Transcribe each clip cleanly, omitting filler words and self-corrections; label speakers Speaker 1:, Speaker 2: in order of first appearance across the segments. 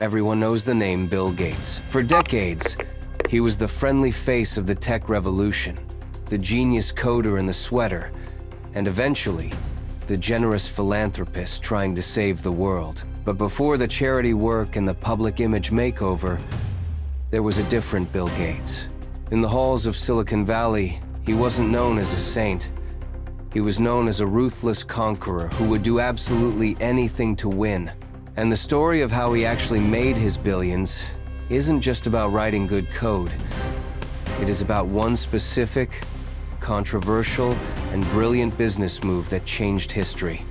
Speaker 1: everyone knows the name Bill Gates. For decades, he was the friendly face of the tech revolution, the genius coder in the sweater, and eventually, the generous philanthropist trying to save the world. But before the charity work and the public image makeover, there was a different Bill Gates. In the halls of Silicon Valley, he wasn't known as a saint. He was known as a ruthless conqueror who would do absolutely anything to win. And the story of how he actually made his billions isn't just about writing good code. It is about one specific, controversial, and brilliant business move that changed history.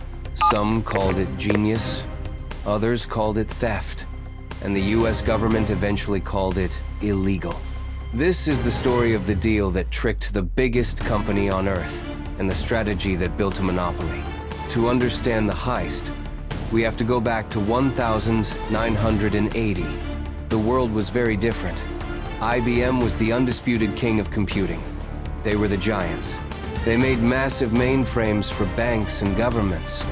Speaker 1: Some called it genius, others called it theft, and the US government eventually called it illegal. This is the story of the deal that tricked the biggest company on Earth, and the strategy that built a monopoly. To understand the heist, we have to go back to 1980. The world was very different. IBM was the undisputed king of computing. They were the giants. They made massive mainframes for banks and governments.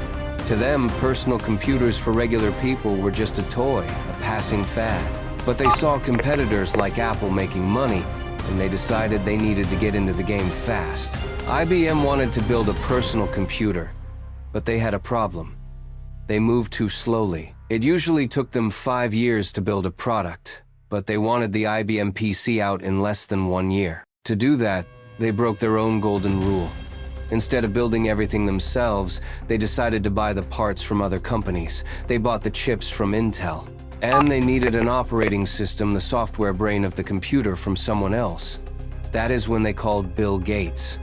Speaker 1: To them, personal computers for regular people were just a toy, a passing fad. But they saw competitors like Apple making money, and they decided they needed to get into the game fast. IBM wanted to build a personal computer, but they had a problem. They moved too slowly. It usually took them 5 years to build a product, but they wanted the IBM PC out in less than 1 year. To do that, they broke their own golden rule. Instead of building everything themselves, they decided to buy the parts from other companies. They bought the chips from Intel. And they needed an operating system, the software brain of the computer, from someone else. That is when they called Bill Gates.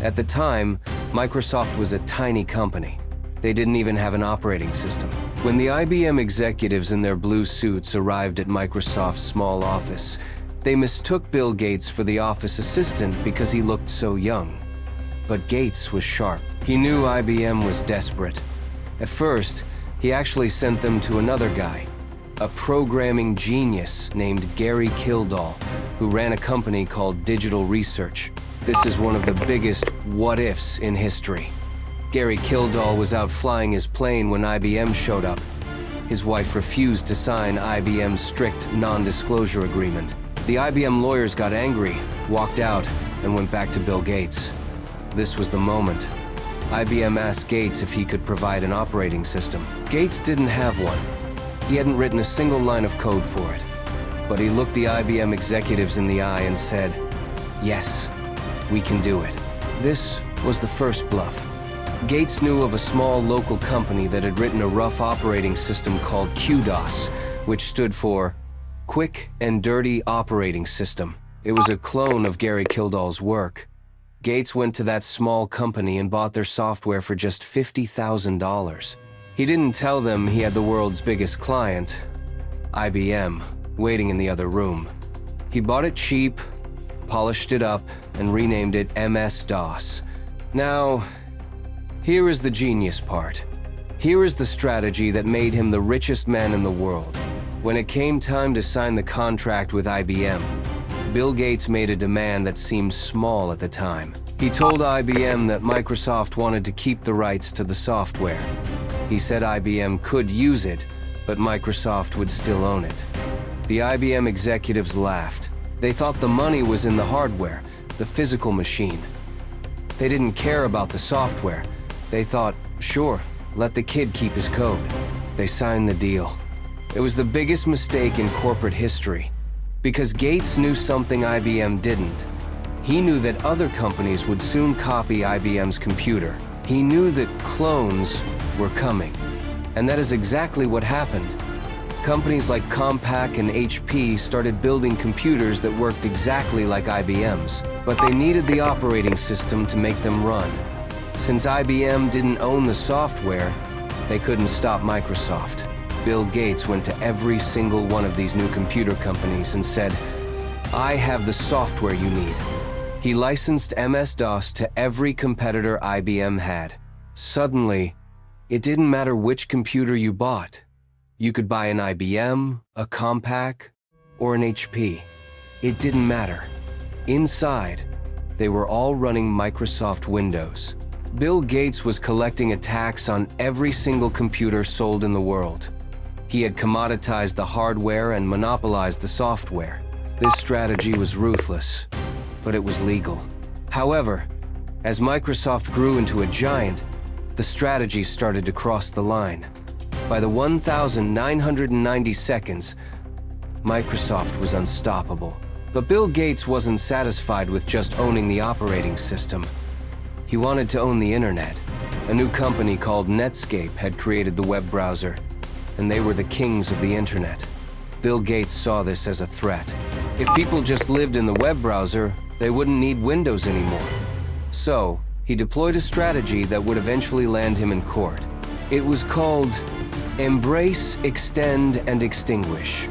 Speaker 1: At the time, Microsoft was a tiny company. They didn't even have an operating system. When the IBM executives in their blue suits arrived at Microsoft's small office, they mistook Bill Gates for the office assistant because he looked so young. But Gates was sharp. He knew IBM was desperate. At first, he actually sent them to another guy, a programming genius named Gary Kildall, who ran a company called Digital Research. This is one of the biggest what-ifs in history. Gary Kildall was out flying his plane when IBM showed up. His wife refused to sign IBM's strict non-disclosure agreement. The IBM lawyers got angry, walked out, and went back to Bill Gates. This was the moment. IBM asked Gates if he could provide an operating system. Gates didn't have one. He hadn't written a single line of code for it. But he looked the IBM executives in the eye and said, "Yes, we can do it." This was the first bluff. Gates knew of a small local company that had written a rough operating system called QDOS, which stood for Quick and Dirty Operating System. It was a clone of Gary Kildall's work. Gates went to that small company and bought their software for just $50,000. He didn't tell them he had the world's biggest client, IBM, waiting in the other room. He bought it cheap, polished it up, and renamed it MS-DOS. Now, here is the genius part. Here is the strategy that made him the richest man in the world. When it came time to sign the contract with IBM, Bill Gates made a demand that seemed small at the time. He told IBM that Microsoft wanted to keep the rights to the software. He said IBM could use it, but Microsoft would still own it. The IBM executives laughed. They thought the money was in the hardware, the physical machine. They didn't care about the software. They thought, sure, let the kid keep his code. They signed the deal. It was the biggest mistake in corporate history, because Gates knew something IBM didn't. He knew that other companies would soon copy IBM's computer. He knew that clones were coming, and that is exactly what happened. Companies like Compaq and HP started building computers that worked exactly like IBM's, but they needed the operating system to make them run. Since IBM didn't own the software, they couldn't stop Microsoft. Bill Gates went to every single one of these new computer companies and said, "I have the software you need." He licensed MS-DOS to every competitor IBM had. Suddenly, it didn't matter which computer you bought. You could buy an IBM, a Compaq, or an HP. It didn't matter. Inside, they were all running Microsoft Windows. Bill Gates was collecting a tax on every single computer sold in the world. He had commoditized the hardware and monopolized the software. This strategy was ruthless, but it was legal. However, as Microsoft grew into a giant, the strategy started to cross the line. By the 1990 seconds, Microsoft was unstoppable. But Bill Gates wasn't satisfied with just owning the operating system. He wanted to own the internet. A new company called Netscape had created the web browser, and they were the kings of the internet. Bill Gates saw this as a threat. If people just lived in the web browser, they wouldn't need Windows anymore. So, he deployed a strategy that would eventually land him in court. It was called Embrace, Extend, and Extinguish.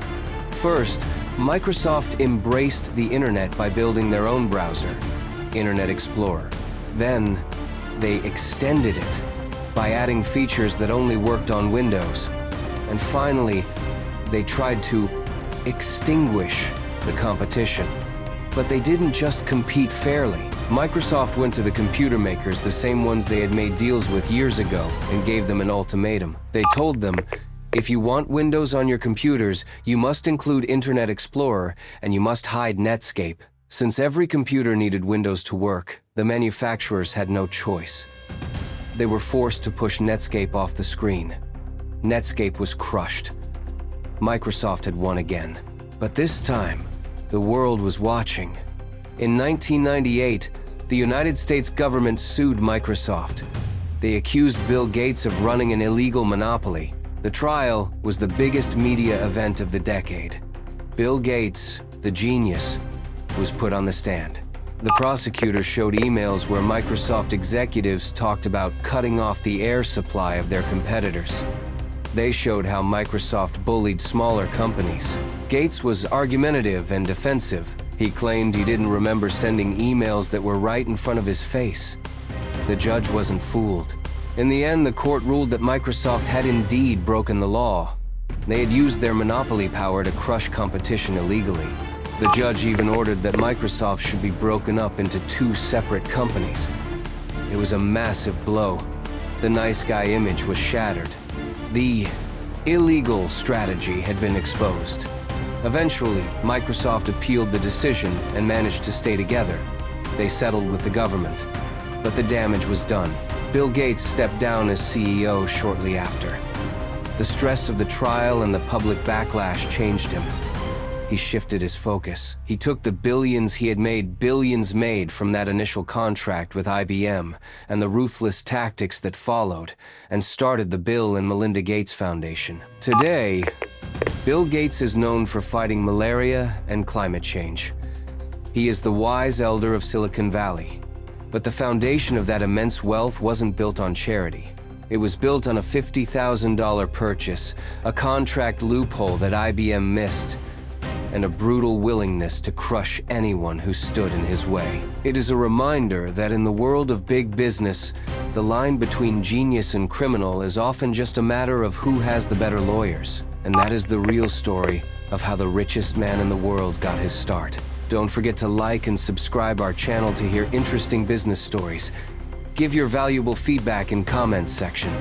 Speaker 1: First, Microsoft embraced the internet by building their own browser, Internet Explorer. Then, they extended it by adding features that only worked on Windows. And finally, they tried to extinguish the competition. But they didn't just compete fairly. Microsoft went to the computer makers, the same ones they had made deals with years ago, and gave them an ultimatum. They told them, if you want Windows on your computers, you must include Internet Explorer, and you must hide Netscape. Since every computer needed Windows to work, the manufacturers had no choice. They were forced to push Netscape off the screen. Netscape was crushed. Microsoft had won again. But this time, the world was watching. In 1998, the United States government sued Microsoft. They accused Bill Gates of running an illegal monopoly. The trial was the biggest media event of the decade. Bill Gates, the genius, was put on the stand. The prosecutor showed emails where Microsoft executives talked about cutting off the air supply of their competitors. They showed how Microsoft bullied smaller companies. Gates was argumentative and defensive. He claimed he didn't remember sending emails that were right in front of his face. The judge wasn't fooled. In the end, the court ruled that Microsoft had indeed broken the law. They had used their monopoly power to crush competition illegally. The judge even ordered that Microsoft should be broken up into two separate companies. It was a massive blow. The nice guy image was shattered. The illegal strategy had been exposed. Eventually, Microsoft appealed the decision and managed to stay together. They settled with the government. But the damage was done. Bill Gates stepped down as CEO shortly after. The stress of the trial and the public backlash changed him. He shifted his focus. He took the billions he had made, billions made from that initial contract with IBM, and the ruthless tactics that followed, and started the Bill and Melinda Gates Foundation. Today, Bill Gates is known for fighting malaria and climate change. He is the wise elder of Silicon Valley. But the foundation of that immense wealth wasn't built on charity. It was built on a $50,000 purchase, a contract loophole that IBM missed, and a brutal willingness to crush anyone who stood in his way. It is a reminder that in the world of big business, the line between genius and criminal is often just a matter of who has the better lawyers. And that is the real story of how the richest man in the world got his start. Don't forget to like and subscribe our channel to hear interesting business stories. Give your valuable feedback in comments section.